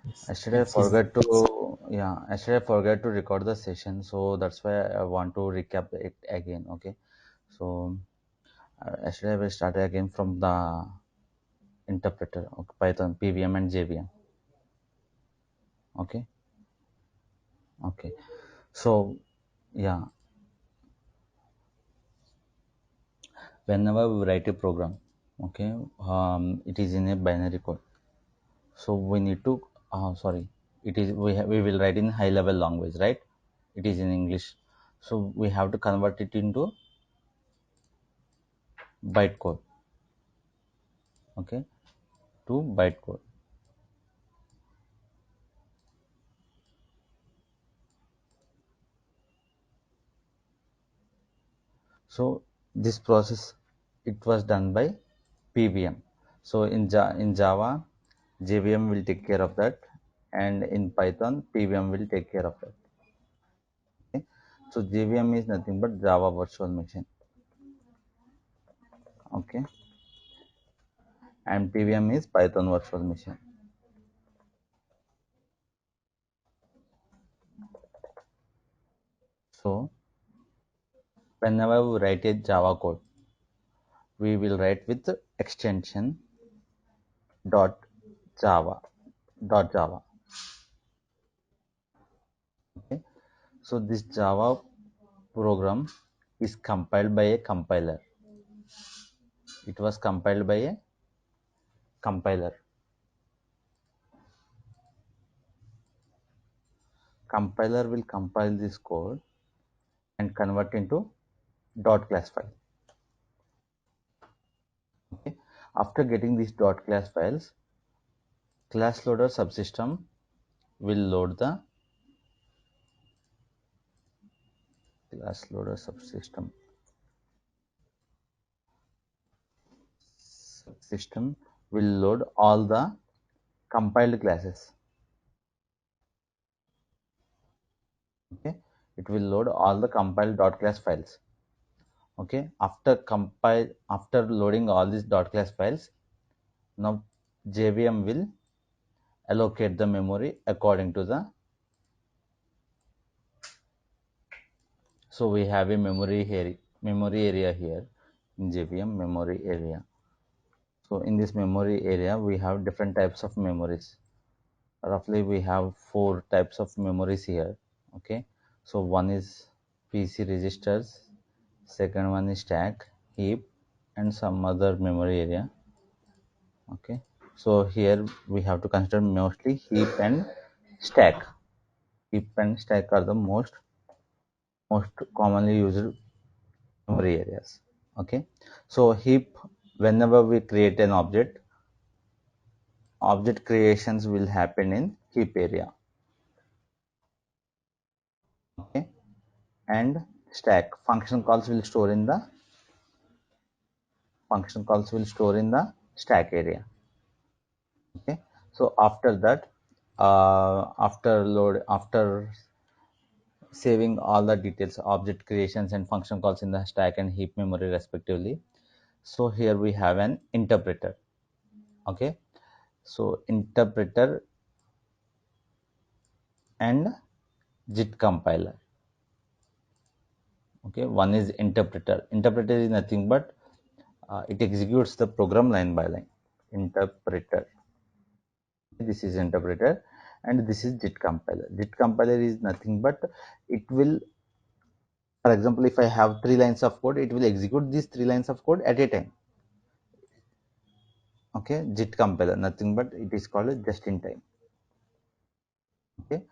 Yesterday I It's easy. forgot to yesterday I forgot to record the session, so that's why I want to recap it again. Okay, so yesterday we started again from the interpreter of Python PVM and JVM. Okay, okay. So yeah, whenever we write a program, okay, it is in a binary code. So we need to sorry, it is we will write in high level language, right? It is in English, so we have to convert it into bytecode. Okay, to bytecode. So this process it was done by PVM. So in Java, JVM will take care of that, and in Python, PVM will take care of that. Okay? So JVM is nothing but Java Virtual Machine. Okay, and PVM is Python Virtual Machine. So whenever we write a Java code, we will write with extension dot Java dot Java. Okay, so this Java program is compiled by a compiler. It was compiled by a compiler. Compiler will compile this code and convert into dot class file. Okay. After getting these dot class files, class loader subsystem will load the class loader subsystem will load all the compiled classes. Okay. It will load all the compiled dot class files. Okay. After loading all these dot class files, now JVM will allocate the memory according to the. So we have a memory area here in JVM memory area. So in this memory area we have different types of memories. Roughly we have four types of memories here. Okay. So one is PC registers, second one is stack, heap, and some other memory area. Okay. So here we have to consider mostly heap and stack. Heap and stack are the most commonly used memory areas. Okay, so heap, whenever we create an object creations will happen in heap area. Okay, and stack, function calls will store in the stack area. Okay, so after that, after saving all the details, object creations and function calls in the stack and heap memory respectively, so here we have an interpreter. Okay, so interpreter and JIT compiler. Okay, one is interpreter is nothing but it executes the program line by line. Interpreter, this is interpreter, and this is JIT compiler is nothing but it will, for example, if I have three lines of code, it will execute these three lines of code at a time. Okay, JIT compiler nothing but it is called just in time. Okay,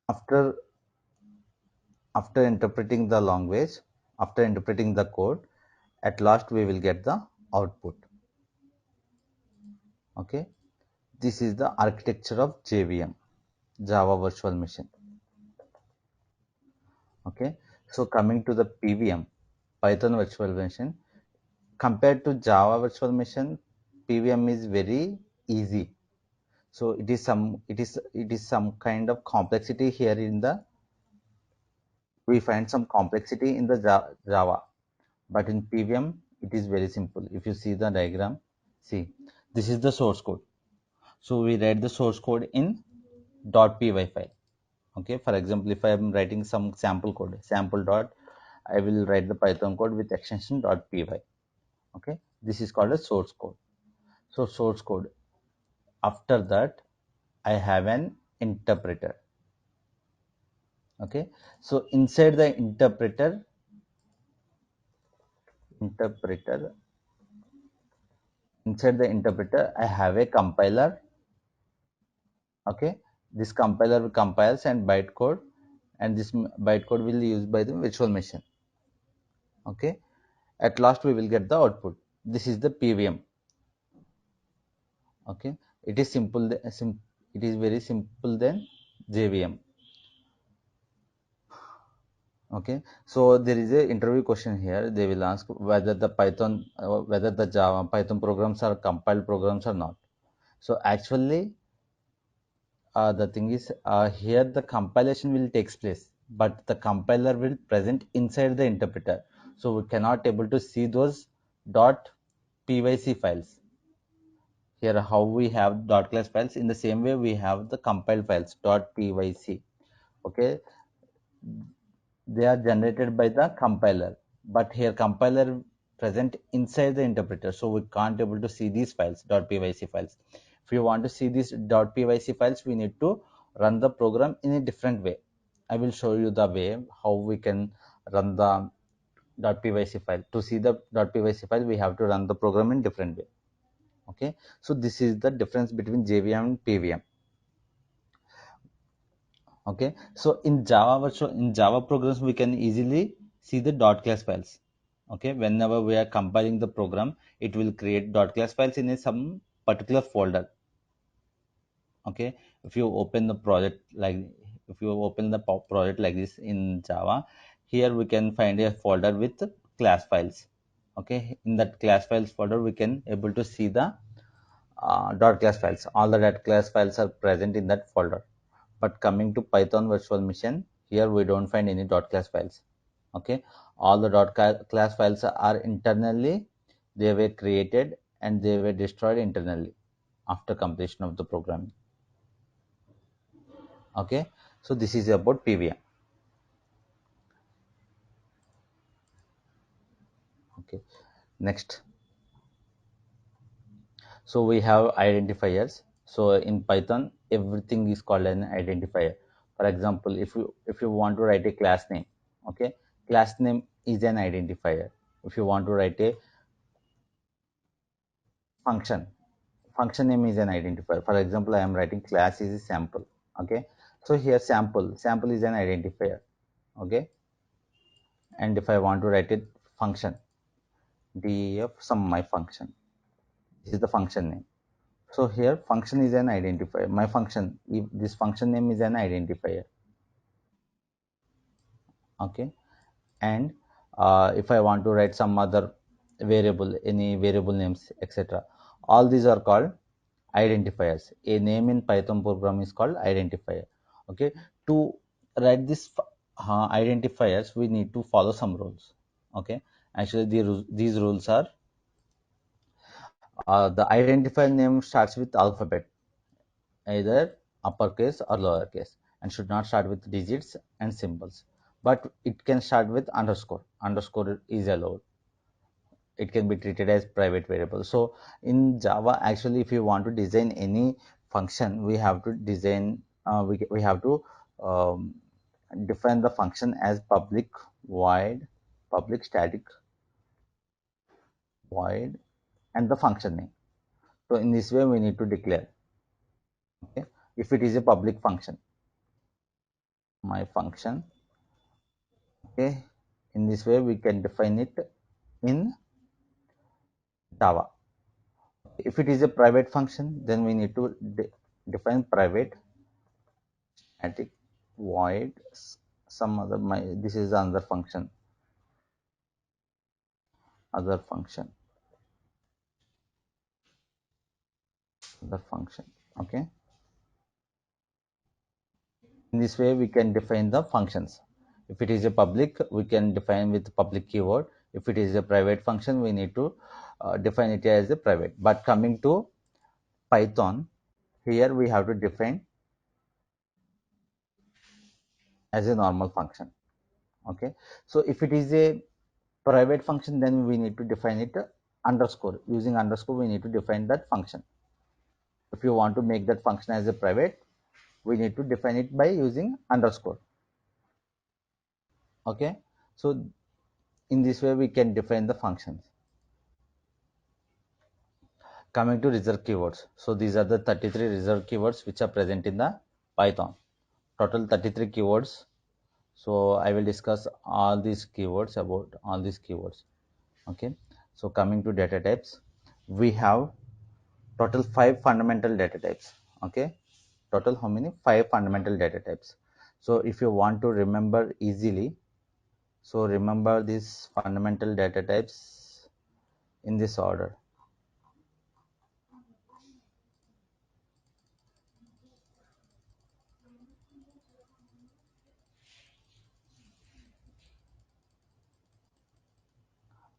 after after interpreting the language, after interpreting the code, at last we will get the output. Okay, this is the architecture of JVM, Java Virtual Machine. Okay, so coming to the PVM, Python Virtual Machine, compared to Java Virtual Machine, PVM is very easy. So it is some kind of complexity here in the, we find some complexity in the Java, but in PVM it is very simple. If you see the diagram, see, this is the source code. So we write the source code in .py file. Okay, for example, if I am writing some sample code, sample dot, I will write the Python code with extension .py. Okay, this is called a source code. So source code. After that, I have an interpreter. Okay, so inside the interpreter, inside the interpreter, I have a compiler. Okay, this compiler compiles and bytecode, and this bytecode will be used by the virtual machine. Okay, at last we will get the output. This is the PVM. Okay, it is simple. It is very simple than JVM. Okay, so there is a interview question here. They will ask whether the whether the Java Python programs are compiled programs or not. So actually, the thing is, here the compilation will takes place, but the compiler will present inside the interpreter. So we cannot able to see those .pyc files. Here, how we have .class files, in the same way we have the compiled files .pyc. Okay, they are generated by the compiler, but here compiler present inside the interpreter, so we can't able to see these files .pyc files. If you want to see these .pyc files, we need to run the program in a different way. I will show you the way how we can run the .pyc file. To see the .pyc file, we have to run the program in different way. Okay, so this is the difference between JVM and PVM. Okay, so in Java programs we can easily see the .class files. Okay, whenever we are compiling the program, it will create .class files in some particular folder. Okay, if you open the project like if you open the project like this in Java, here we can find a folder with class files. Okay, in that class files folder we can able to see the .class files. All the .class files are present in that folder. But coming to Python virtual machine, here we don't find any .class files. Okay, all the .class files are internally, they were created and they were destroyed internally after completion of the program. Okay, so this is about PVM. Okay, next. So we have identifiers. So in Python, everything is called an identifier. For example, if you want to write a class name, okay, class name is an identifier. If you want to write a function, function name is an identifier. For example, I am writing class is a sample. Okay, so here sample is an identifier. Okay, and if I want to write it function, def some my function, this is the function name. So here function is an identifier. My function, if this function name is an identifier. Okay, and if I want to write some other variable, any variable names, etc. All these are called identifiers. A name in Python program is called identifier. Okay, to write this identifiers, we need to follow some rules. Okay, actually these rules are the identifier name starts with alphabet, either uppercase or lowercase, and should not start with digits and symbols, but it can start with underscore. Underscore is allowed. It can be treated as private variable. So in Java, actually, if you want to design any function, we have to design we have to um, define the function as public void, public static void, and the function name. So in this way we need to declare. Okay, if it is a public function, my function. Okay, in this way we can define it in Java. If it is a private function, then we need to define private static void some other, my this is another function, other function, other function. Okay, in this way we can define the functions. If it is a public, we can define with public keyword. If it is a private function, we need to define it as a private. But coming to Python, here we have to define as a normal function. Okay, so if it is a private function, then we need to define it underscore. Using underscore, we need to define that function. If you want to make that function as a private, we need to define it by using underscore. Okay, so in this way we can define the functions. Coming to reserved keywords, so these are the 33 reserved keywords which are present in the Python. Total 33 keywords. So I will discuss all these keywords, about all these keywords. Okay, so coming to data types, we have total 5 fundamental data types. Okay, total how many? 5 fundamental data types. So if you want to remember easily, so remember these fundamental data types in this order.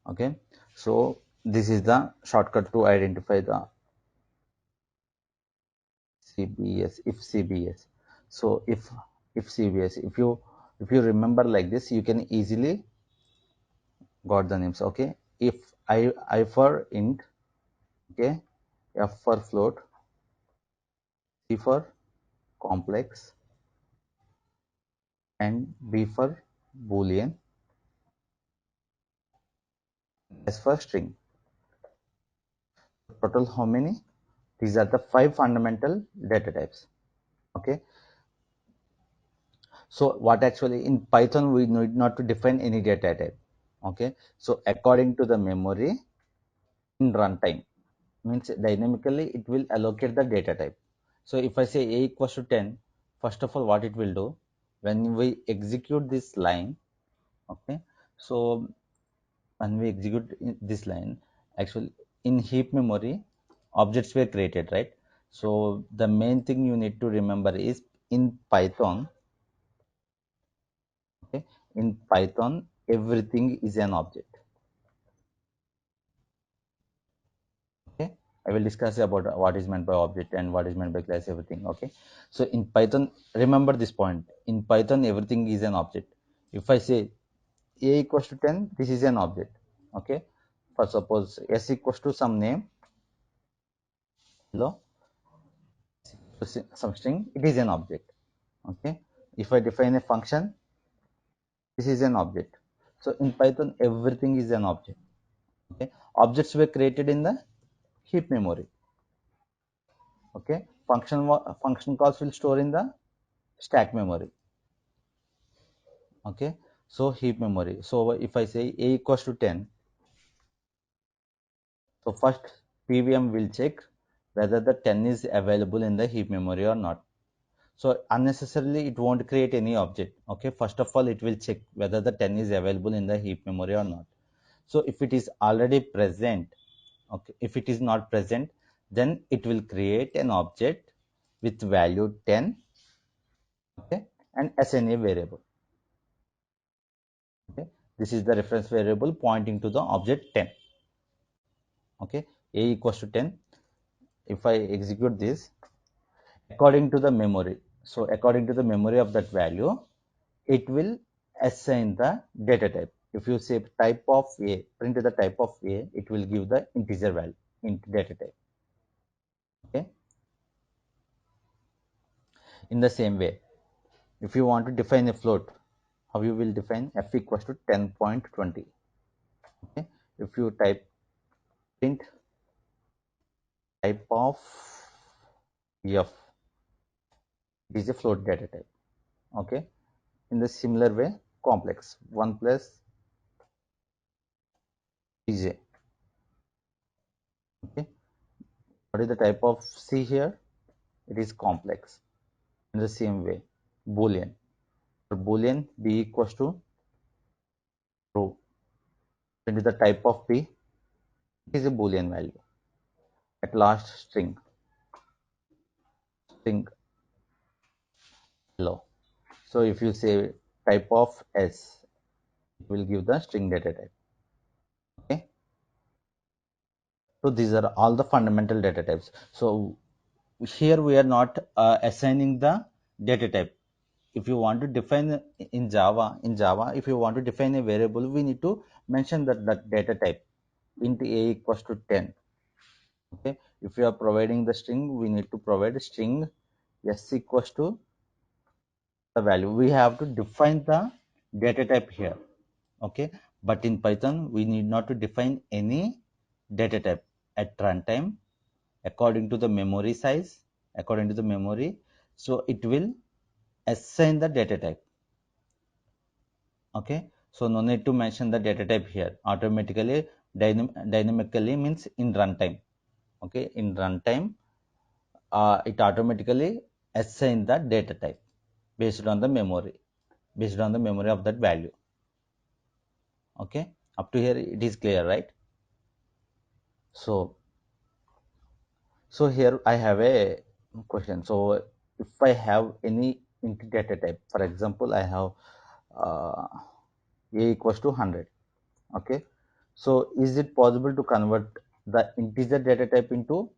Okay, so this is the shortcut to identify the CBS, if CBS. So if CBS, if you remember like this, you can easily got the names. Okay, if I for int, okay, F for float, C for complex, and B for boolean, S for string. Total how many? These are the 5 fundamental data types. Okay, so what actually in Python we need not to define any data type. Okay, so according to the memory in runtime, means dynamically it will allocate the data type. So if I say a equals to 10, first of all what it will do, when we execute this line, okay, so when we execute this line, actually in heap memory objects were created, right? So the main thing you need to remember is in Python, okay, in Python everything is an object. Okay, I will discuss about what is meant by object and what is meant by class, everything. Okay, so in Python, remember this point, in Python everything is an object. If I say a equals to 10, this is an object. Okay, for suppose s equals to some name, hello, some string, it is an object. Okay, if I define a function, this is an object. So in Python everything is an object. Okay, objects were created in the heap memory. Okay, function calls will store in the stack memory. Okay, so heap memory. So if I say a equals to 10, so first PVM will check whether the 10 is available in the heap memory or not. So unnecessarily it won't create any object. Okay, first of all it will check whether the 10 is available in the heap memory or not. So if it is already present, okay, if it is not present, then it will create an object with value 10, okay, and assign a variable. Okay, this is the reference variable pointing to the object 10. Okay, a equals to 10. If I execute this according to the memory, so according to the memory of that value, it will assign the data type. If you say type of a, print the type of a, it will give the integer value int data type. Okay, in the same way, if you want to define a float, how you will define? F equals to 10.20. Okay, if you type print type of f, it is a float data type. Okay, in the similar way, complex 1 plus dj. Okay, what is the type of c here? It is complex. In the same way, boolean, for boolean b equals to true. Into the type of b, it is a boolean value. At last, string hello. So if you say type of s, it will give the string data type. Okay, so these are all the fundamental data types. So here we are not assigning the data type. If you want to define in Java, if you want to define a variable, we need to mention that data type int a equals to 10. Okay, if you are providing the string, we need to provide string s equals to the value. We have to define the data type here. Okay, but in Python we need not to define any data type at runtime according to the memory size, according to the memory. So it will assign the data type. Okay, so no need to mention the data type here. Automatically, dynamically means in runtime. Okay, in runtime, it automatically assign the data type based on the memory, based on the memory of that value. Okay, up to here it is clear, right? So here I have a question. So if I have any int data type, for example, I have uh, a equals to 100. Okay, so is it possible to convert the integer data type into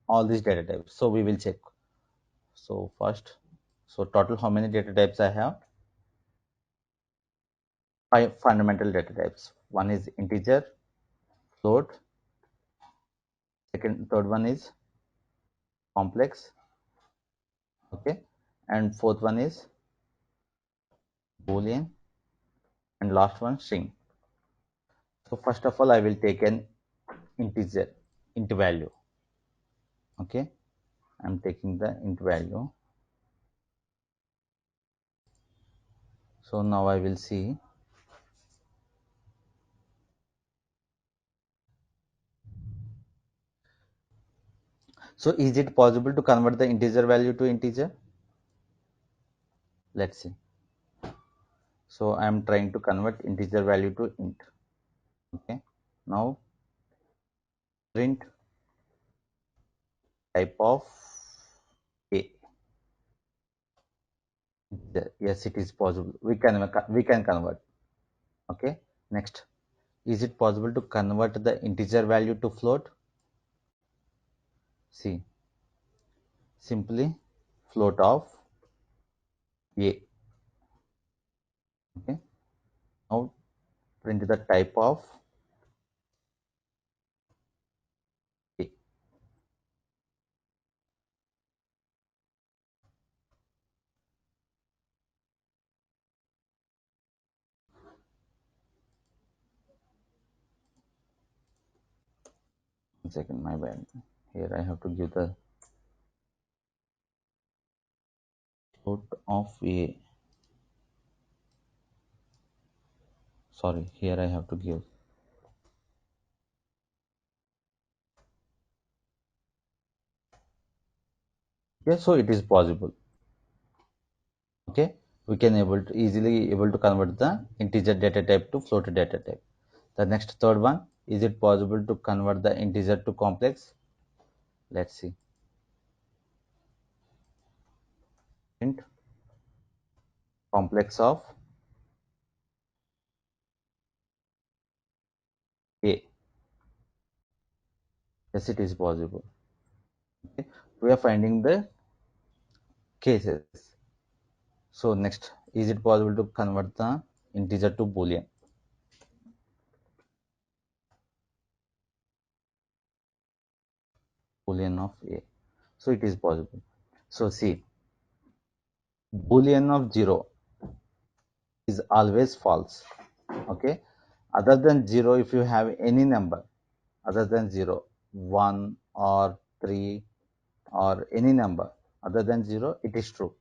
all these data types? So we will check. So first, so total how many data types I have? Five fundamental data types. One is integer, float. Third one is complex. Okay, and fourth one is boolean, and last one string. So first of all, I will take an integer int value. Okay, I'm taking the int value. So now I will see. So is it possible to convert the integer value to integer? Let's see. So I am trying to convert integer value to int. Okay, now print type of a. Yes, it is possible. We can convert. Okay, next, is it possible to convert the integer value to float? See, simply float of a. Okay, now print the type of a. One second, my bad. Here I have to give the float of a. Sorry, here I have to give. Yes, so it is possible. Okay, we can easily able to convert the integer data type to float data type. The next third one, is it possible to convert the integer to complex? Let's see. Int complex of a. Yes, it is possible. Okay, we are finding the cases. So next, is it possible to convert the integer to boolean? Boolean of a. So it is possible. So see, boolean of 0 is always false. Okay, other than 0, if you have any number other than 0, 1 or 3 or any number other than 0, it is true.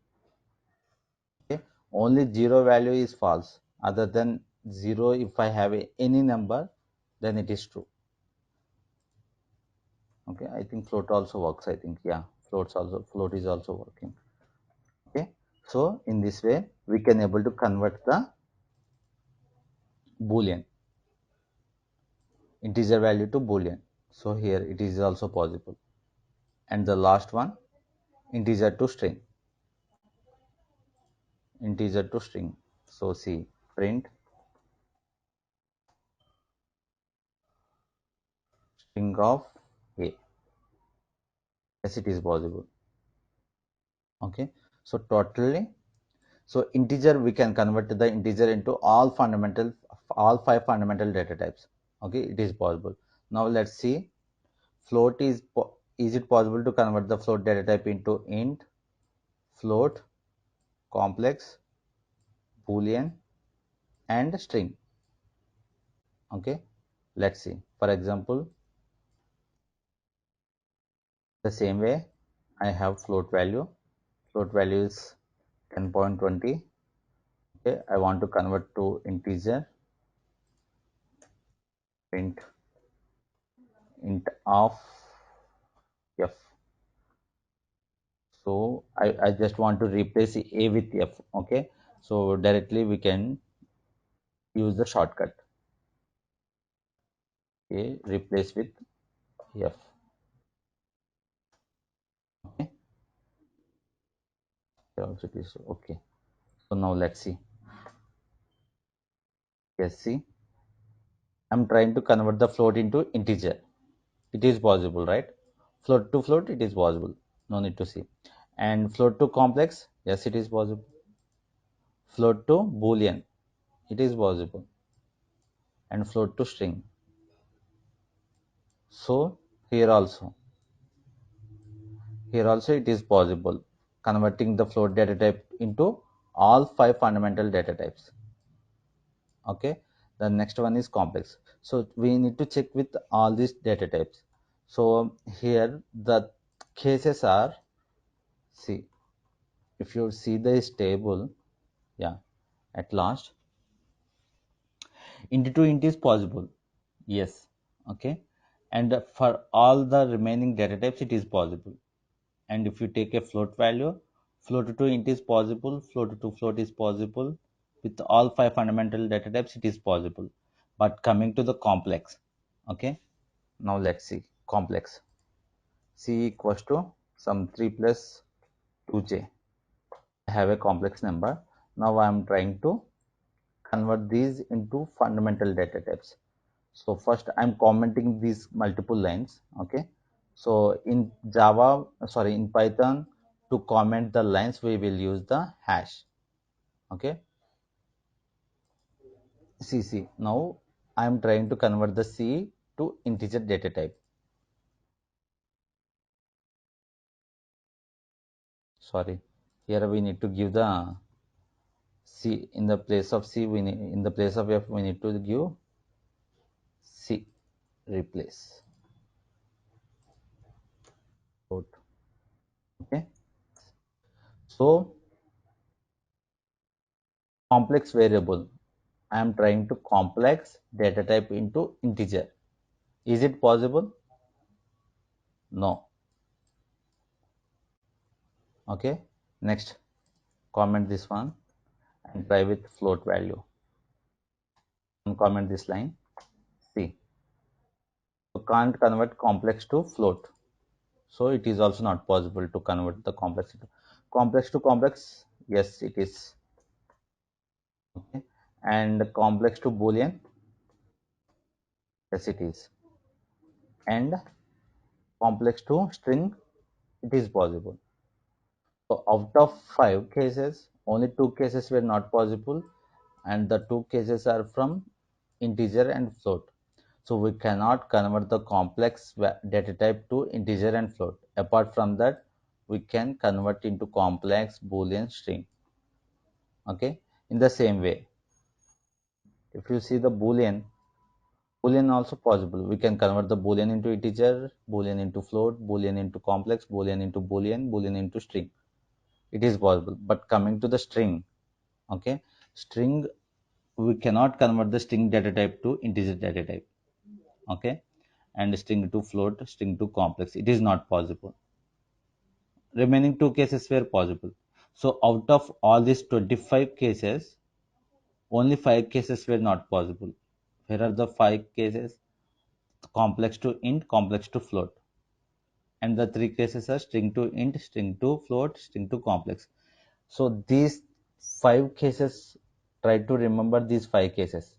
Okay, only 0 value is false. Other than 0, if I have any number, then it is true. Okay, I think float also works. I think, yeah, float is also working. Okay, so in this way we can able to convert the boolean integer value to boolean. So here it is also possible. And the last one, integer to string. Integer to string. So see, print string of a. Yes, it is possible. Okay, so totally, so integer we can convert the integer into all five fundamental data types. Okay, it is possible. Now let's see, float is it possible to convert the float data type into int, float, complex, boolean, and string? Okay, let's see. For example, the same way, I have float value. Float value is 10.20. Okay, I want to convert to integer. Int of f. So I just want to replace a with f. Okay, so directly we can use the shortcut. Okay, replace with f. Okay, also it is okay. So now let's see. Yes, see, I'm trying to convert the float into integer. It is possible, right? Float to float, it is possible. No need to see. And float to complex, yes, it is possible. Float to boolean, it is possible. And float to string. So here also it is possible, converting the float data type into all five fundamental data types. Okay, the next one is complex. So we need to check with all these data types. So here the cases are, see, if you see this table, yeah, at last, int to int is possible. Yes, okay, and for all the remaining data types it is possible. And if you take a float value, float to int is possible, float to float is possible. With all five fundamental data types, it is possible. But coming to the complex, okay, now let's see complex. C equals to some 3 plus 2j. I have a complex number. Now I am trying to convert these into fundamental data types. So first I'm commenting these multiple lines. Okay, so in Java, sorry, in Python, to comment the lines we will use the hash. Okay, cc. Now I'm trying to convert the c to integer data type. Sorry, here we need to give the c in the place of c, we need, in the place of f we need to give c, replace float. Okay, so complex variable, I am trying to complex data type into integer. Is it possible? No. Okay, next, comment this one and try with float value and comment this line. See, you can't convert complex to float, so it is also not possible to convert the complex to complex. Yes, it is. Okay, and complex to boolean. Yes, it is. And complex to string, it is possible. So out of 5 cases, only 2 cases were not possible, and the 2 cases are from integer and float. So we cannot convert the complex data type to integer and float. Apart from that, we can convert into complex boolean string. Okay, in the same way, if you see the boolean also possible. We can convert the boolean into integer, boolean into float, boolean into complex, boolean into boolean, boolean into string. It is possible. But coming to the string, okay, string, we cannot convert the string data type to integer data type. Okay, and string to float, string to complex, it is not possible. Remaining 2 cases were possible. So out of all these 25 cases, only 5 cases were not possible. Here are the 5 cases: complex to int, complex to float, and the 3 cases are string to int, string to float, string to complex. So these 5 cases, try to remember these 5 cases.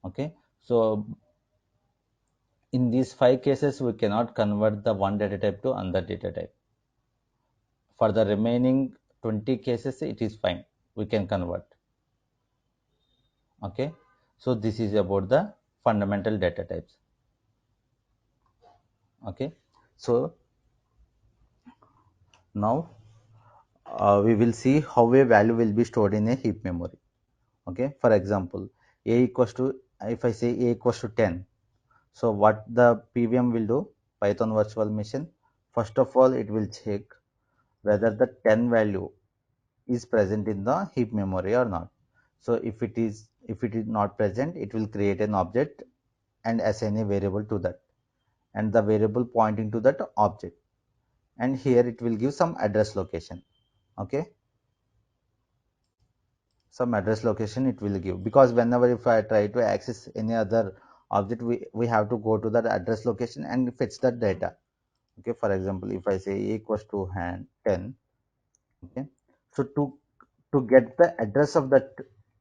Okay, so in these 5 cases we cannot convert the one data type to another data type. For the remaining 20 cases, it is fine. We can convert. Okay. So this is about the fundamental data types. Okay. So now we will see how a value will be stored in a heap memory. Okay. For example, a equals to, if I say a equals to 10, so what the PVM will do, Python virtual machine, first of all, it will check whether the 10 value is present in the heap memory or not. So if it is not present, it will create an object and assign a variable to that, and the variable pointing to that object, and here it will give some address location. Okay, some address location it will give, because whenever if I try to access any other object, we have to go to that address location and fetch that data. Okay, for example, if I say a equals to hand 10. Okay, so to get the address of that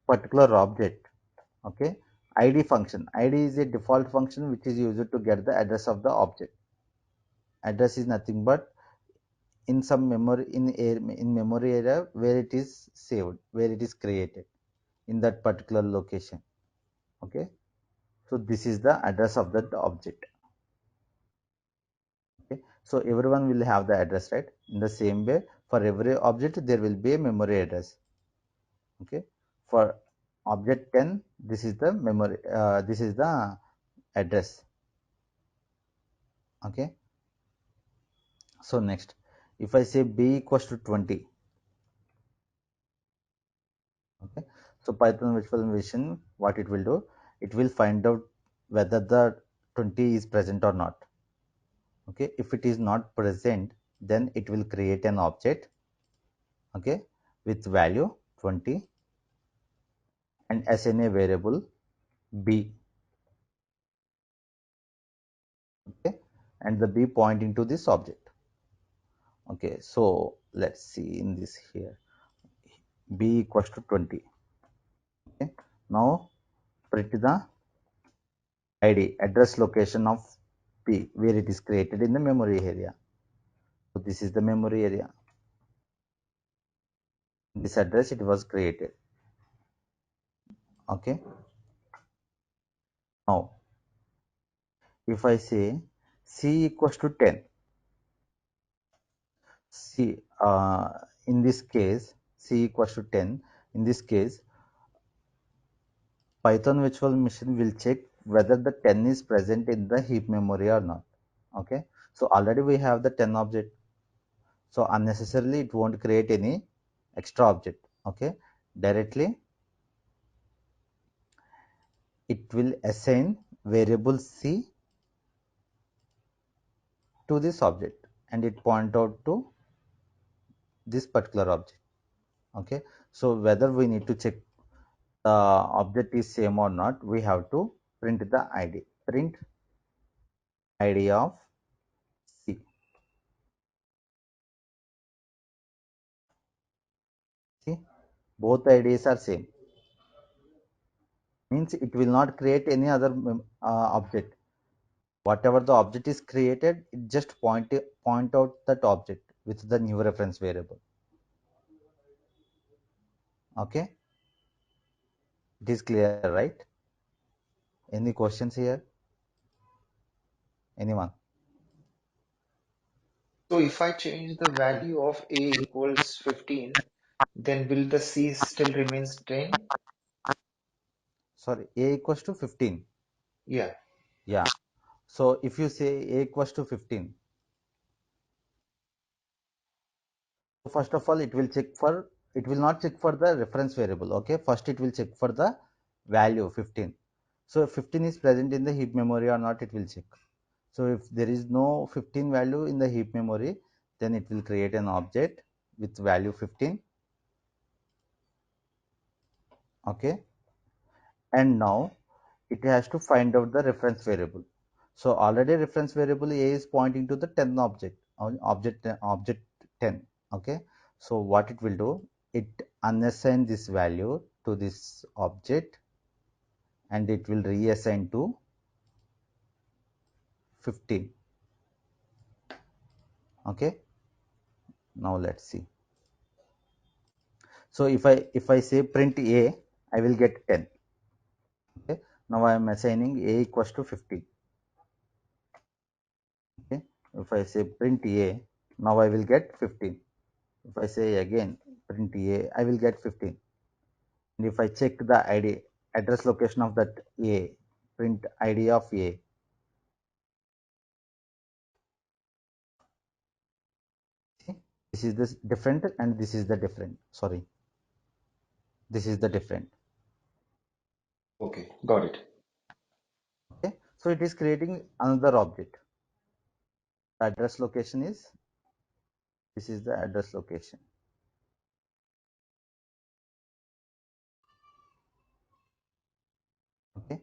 particular object, okay, id is a default function which is used to get the address of the object. Address is nothing but in some memory, in memory area where it is saved, where it is created in that particular location. Okay, so this is the address of that object. Okay, so everyone will have the address, right? In the same way, for every object there will be a memory address. Okay, for object 10, this is the memory, this is the address. Okay, so next, if I say b equals to 20. Okay, so Python virtual machine, what it will do, it will find out whether the 20 is present or not. Okay, if it is not present, then it will create an object, okay, with value 20 and assign a variable b. Okay, and the b pointing to this object. Okay, so let's see in this here, b equals to 20. Okay, now print the id, address location of p, where it is created in the memory area. So this is the memory area. This address it was created. Okay, now if I say c equals to 10, c in this case c equals to 10, in this case Python virtual machine will check whether the 10 is present in the heap memory or not. Okay, so already we have the 10 object, so unnecessarily it won't create any extra object. Okay, directly it will assign variable c to this object, and it point out to this particular object. Okay, so whether we need to check the object is same or not, we have to print the id, print id of c. See, both ids are same, means it will not create any other object. Whatever the object is created, it just point out that object with the new reference variable. Okay, it is clear, right? Any questions here? Anyone? So if I change the value of A equals 15, then will the C still remains 10? Sorry, a equals to 15. Yeah. Yeah, so if you say a equals to 15, first of all it will check for, it will not check for the reference variable. Okay, first it will check for the value 15. So if 15 is present in the heap memory or not, it will check. So if there is no 15 value in the heap memory, then it will create an object with value 15. Okay, and now it has to find out the reference variable. So already reference variable a is pointing to the 10 object, object 10. Okay, so what it will do, it unassign this value to this object, and it will reassign to 15. Okay, Now let's see. So if I say print a, I will get 10. Okay, now I am assigning a equals to 50. Okay, if I say print a, now I will get 15. If I say again print a, I will get 15. And if I check the id address location of that a, print id of a, see, this is this different and this is the different, sorry, this is the different. Okay, got it. Okay, so it is creating another object. The address location is, this is the address location. Okay,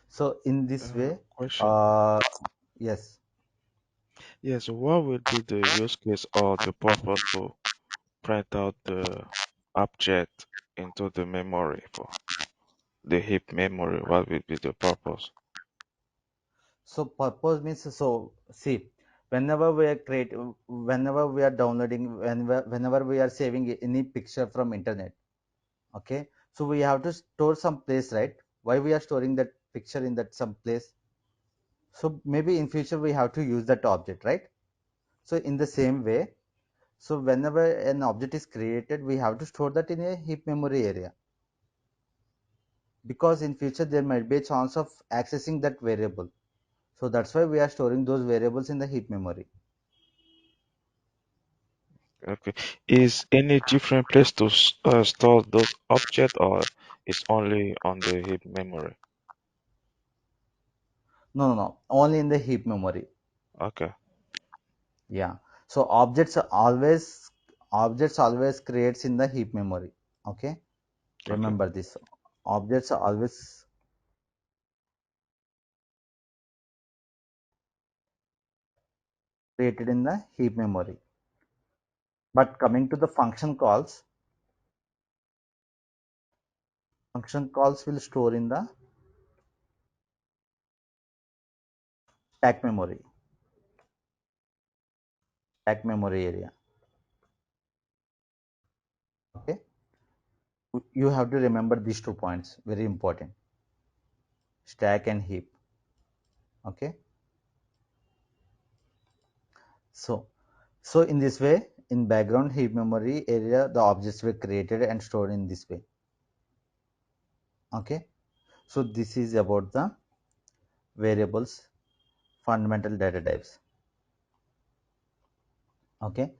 so in this way, Question. uh yes. Yes, what will be the use case or the purpose to print out the object into the memory for the heap memory? What will be the purpose? So purpose means, so see, whenever we are whenever we are downloading, whenever we are saving any picture from internet, okay, so we have to store some place, right? Why we are storing that picture in that some place? So maybe in future we have to use that object, right? So in the same way, so whenever an object is created, we have to store that in a heap memory area, because in future there might be a chance of accessing that variable. So that's why we are storing those variables in the heap memory. Okay. Is any different place to store those objects or it's only on the heap memory? No, no, no. Only in the heap memory. Okay. Yeah. So objects always creates in the heap memory. Okay. Okay. Remember this. Objects are always created in the heap memory. But coming to the function calls will store in the stack memory, stack memory area. Okay. You have to remember these 2 points. Very important. Stack and heap. Okay. So so in this way, in background heap memory area, the objects were created and stored in this way. Okay. So this is about the variables, fundamental data types. Okay,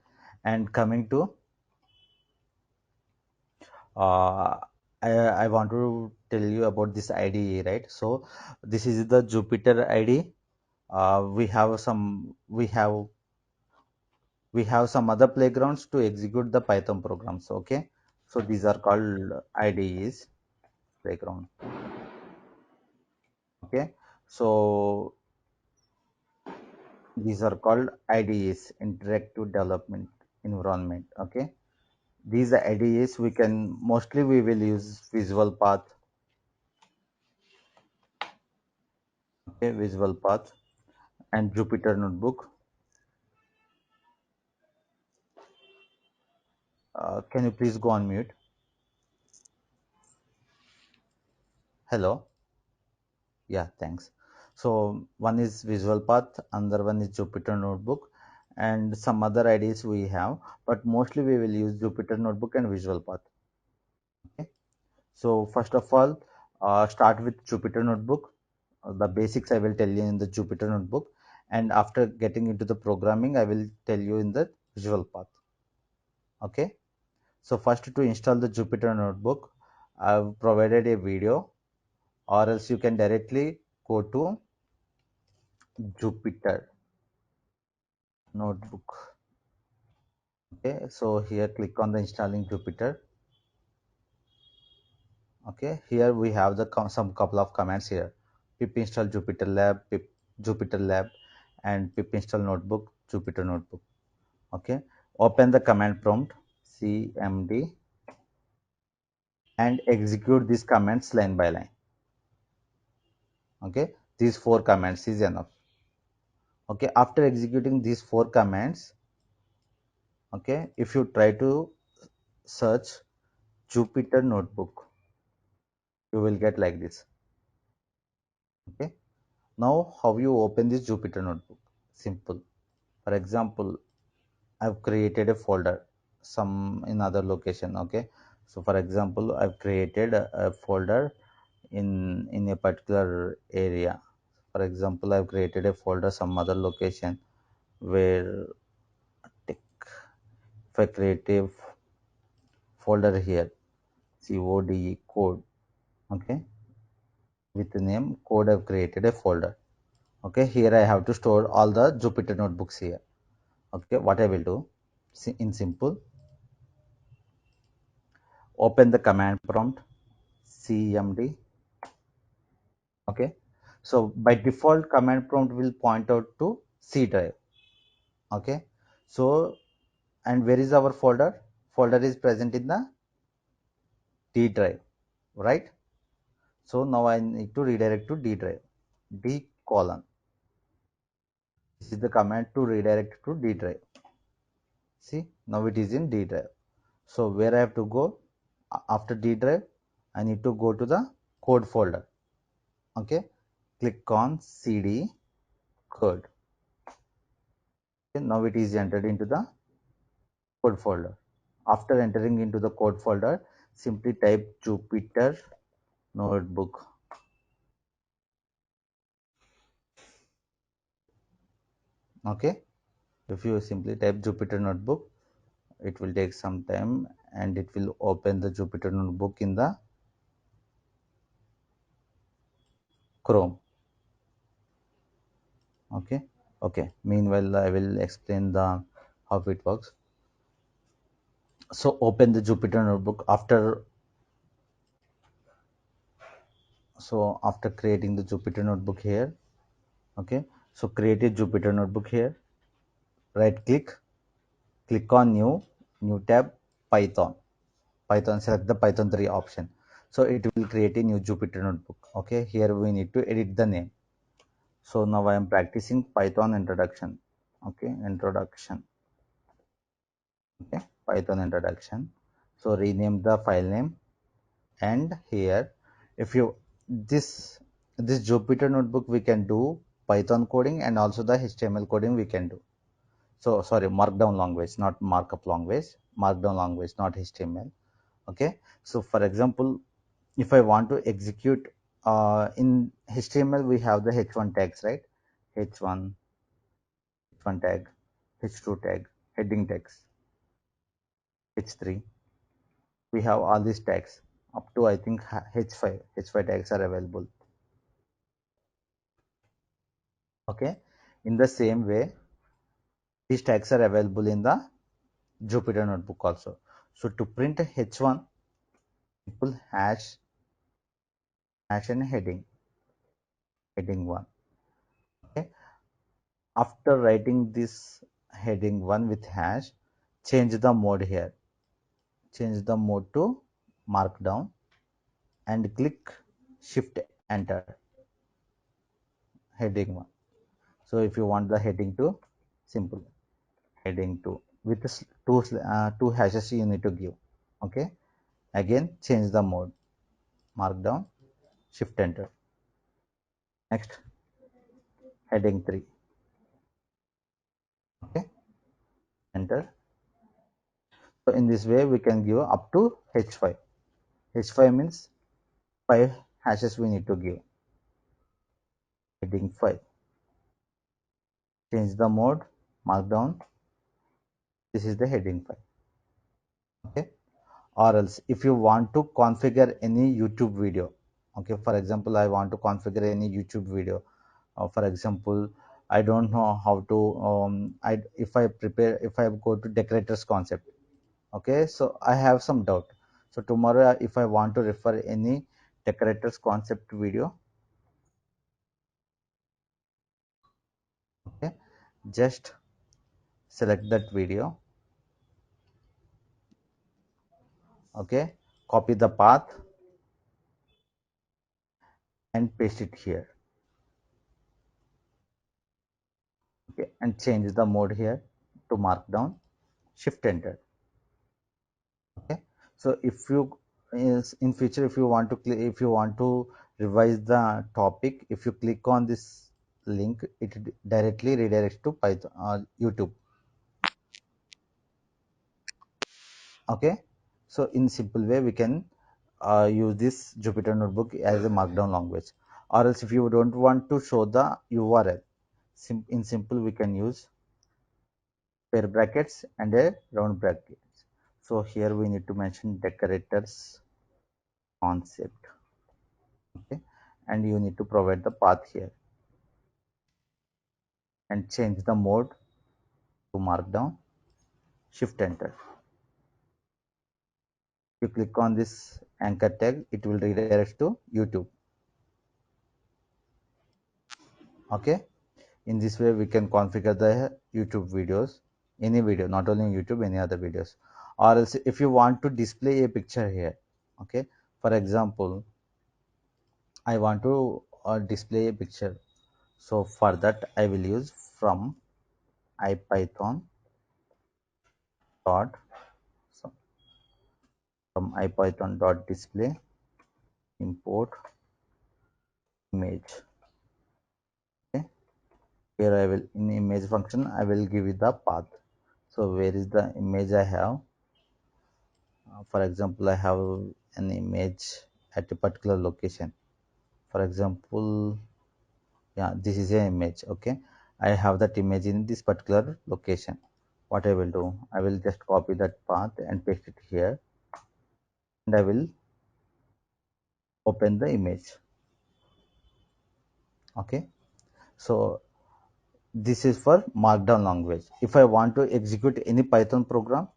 and coming to uh, I want to tell you about this IDE, right? So this is the Jupyter IDE. We have some other playgrounds to execute the Python programs. Okay, so these are called IDEs playground. Okay, so these are called IDEs, interactive development environment. Okay, these IDEs we will use Visualpath. Okay, Visualpath and Jupyter Notebook. Can you please go on mute? Hello. Yeah, thanks. So one is Visualpath, another one is Jupyter Notebook, and some other IDEs we have, but mostly we will use Jupyter Notebook and Visualpath. Okay. So first of all, start with Jupyter Notebook. The basics I will tell you in the Jupyter Notebook, and after getting into the programming, I will tell you in the Visualpath. Okay. So first, to install the Jupyter Notebook, I've provided a video, or else you can directly go to Jupyter Notebook. Okay, so here click on the installing Jupyter. Okay, here we have the some couple of commands here: pip install Jupyter Lab, pip Jupyter Lab, and pip install Notebook Jupyter Notebook. Okay, open the command prompt cmd and execute these commands line by line. Okay, these four commands is enough. Okay, after executing these four commands, Okay, if you try to search Jupyter notebook, you will get like this. Okay, now how you open this Jupyter notebook? Simple. For example, I've created a folder some in other location. Okay, so for example, I've created a folder in a particular area. For example, I've created a folder some other location where if I create a folder here, code code, okay, with the name code, I've created a folder. Okay, here I have to store all the Jupyter notebooks here. Okay, what I will do in simple, open the command prompt cmd. Okay, so by default command prompt will point out to C drive. Okay, so and where is our folder? Folder is present in the D drive, right? So now I need to redirect to D drive. D colon. This is the command to redirect to D drive. See, now it is in D drive. So where I have to go after D drive, I need to go to the code folder. Okay, click on CD code. Okay, now it is entered into the code folder. After entering into the code folder, simply type Jupyter notebook. Okay, if you simply type Jupyter notebook, it will take some time and it will open the Jupyter notebook in the Chrome. Okay, okay. Meanwhile, I will explain the how it works. So open the Jupyter notebook after creating the Jupyter notebook here. Okay, so create a Jupyter notebook here. Right click on new tab, Python. Python, select the Python 3 option. So it will create a new Jupyter notebook. Okay, here we need to edit the name. So now I am practicing Python introduction. Okay, introduction. Okay, Python introduction. So rename the file name, and here if you this this Jupyter notebook we can do Python coding and also the HTML coding we can do. So sorry, markdown language, not markup language, markdown language, not HTML. Okay, so for example, if I want to execute in HTML, we have the h1 tags, right? h1 h1 tag, h2 tag, heading tags, h3. We have all these tags up to I think h5 tags are available. Okay, in the same way, these tags are available in the Jupyter notebook also. So to print h1, simple hash and heading one. Okay, after writing this heading one with hash, change the mode here. Change the mode to markdown and click shift enter heading one. So if you want the heading to, simple heading two with two hashes you need to give. Okay, again change the mode, markdown, shift enter. Next, heading 3. Okay, enter. So in this way we can give up to h5. H5 means 5 hashes we need to give. Heading 5. Change the mode, markdown. This is the heading 5. Okay, or else if you want to configure any YouTube video. Okay, for example, I want to configure any YouTube video. For example, I don't know how to if I go to decorators concept. Okay, so I have some doubt. So tomorrow if I want to refer any decorators concept video, okay, just select that video. Okay, copy the path and paste it here. Okay, and change the mode here to markdown, shift enter. Okay, so if you is in future, if you want to if you want to revise the topic, if you click on this link, it directly redirects to Python YouTube. Okay, so in simple way we can use this Jupyter notebook as a markdown language. Or else if you don't want to show the URL, in simple we can use pair brackets and a round brackets. So here we need to mention decorators concept. Okay, and you need to provide the path here and change the mode to markdown. Shift enter. You click on this anchor tag, it will redirect to YouTube. Okay, in this way we can configure the YouTube videos, any video, not only YouTube, any other videos. Or else if you want to display a picture here, okay, for example I want to display a picture. So for that I will use from ipython dot so from ipython dot display import image. Okay, here I will, in image function I will give it the path. So where is the image I have? For example, I have an image at a particular location. For example, yeah, this is an image. Okay, I have that image in this particular location. What I will do, I will just copy that path and paste it here, and I will open the image. Okay, so this is for markdown language. If I want to execute any Python program,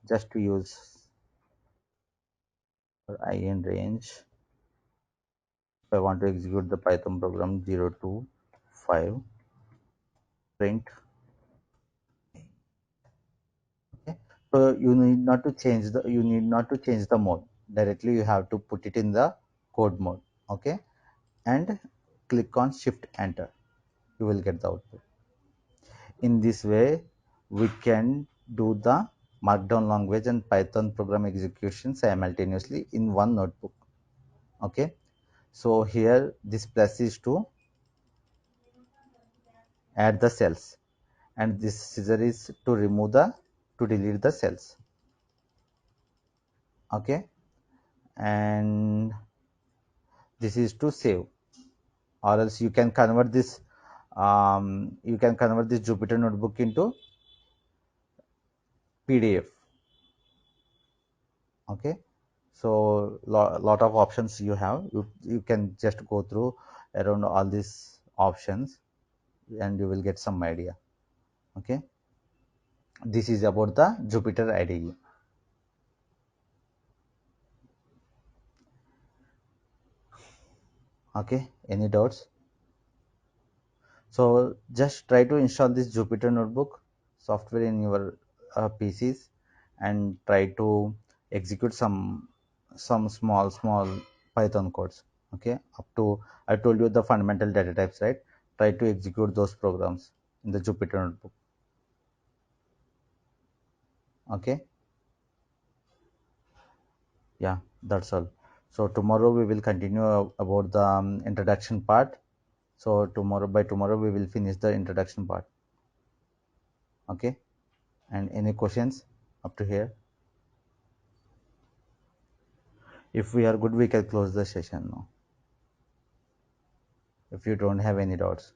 just to use for in range, if I want to execute the Python program 0 to 5 print. Okay, so you need not to change the mode directly. You have to put it in the code mode. Okay, and click on shift enter. You will get the output. In this way we can do the markdown language and Python program execution simultaneously in one notebook. Okay, so here this plus is to add the cells, and this scissor is to remove the to delete the cells. Okay, and this is to save, or else you can convert this Jupyter notebook into PDF. Okay, so lot of options you have. You can just go through around all these options and you will get some idea. Okay, this is about the Jupyter IDE. Okay, any doubts? So just try to install this Jupyter Notebook software in your PCs and try to execute some small Python codes. Okay, up to I told you the fundamental data types, right? Try to execute those programs in the Jupyter Notebook. Okay, yeah, that's all. So tomorrow we will continue about the introduction part. So tomorrow we will finish the introduction part. Okay, and any questions up to here? If we are good, we can close the session now. If you don't have any doubts.